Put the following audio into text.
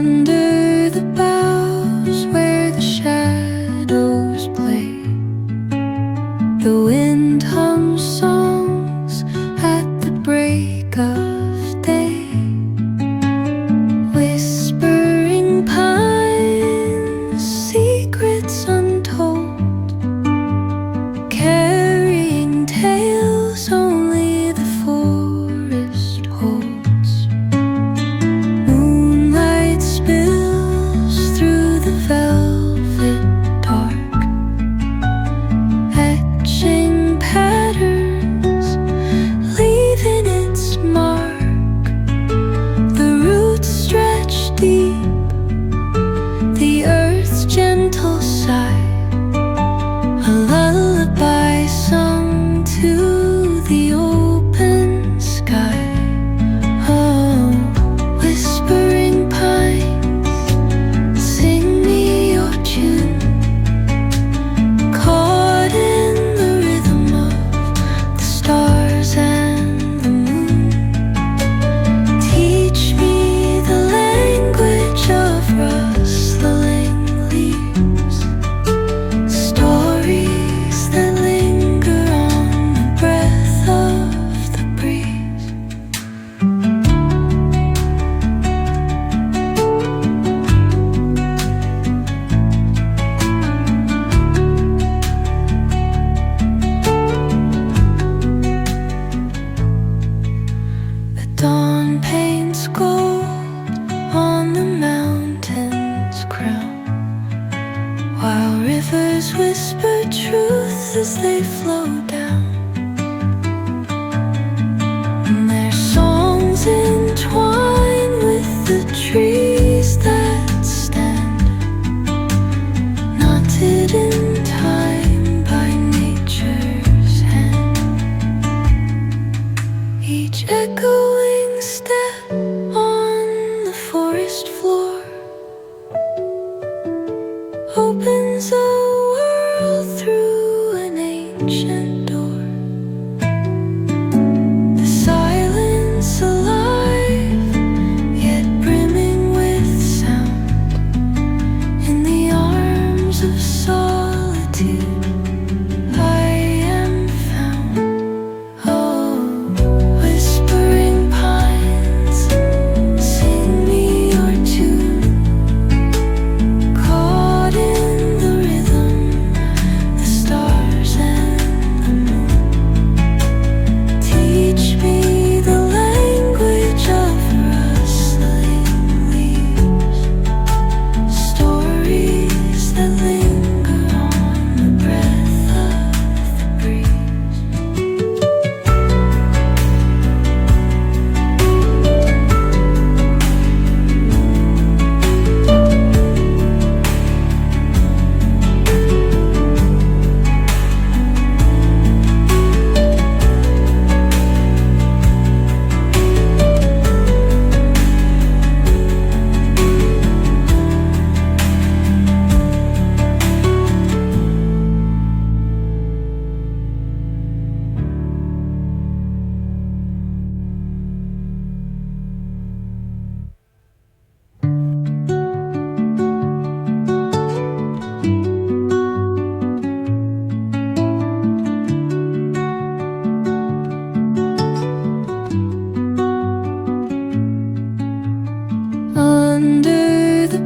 Under the boughs where the shadows play, the wind hums songs at the break of day. Whispering pines, secrets untold, carrying tales only the forest holds. Moonlight spills through the velvet dark, etching patterns, leaving its mark. The roots stretch deep, the earth's gentle sigh, a lullaby sung to the open sky. Oh, whispering pines, sing me your tune, caught in the rhythm of the stars and the moon. Teach me the language of rustling leaves, stories that linger on the breath of the breeze. The dawn paints gold on the mountain's crown, while rivers whisper truth as they flow down. And their songs entwine with the trees that stand, knotted in time by nature's hand. Each echoing step on the forest floor opens a world through an ancient door. The silence alive, yet brimming with sound. In the arms of solitude I am found. Oh, whispering pines, sing me your tune, caught in the rhythm, the stars and the moon. Teach me the language of rustling leaves, stories that linger on the breath of the breeze. Under the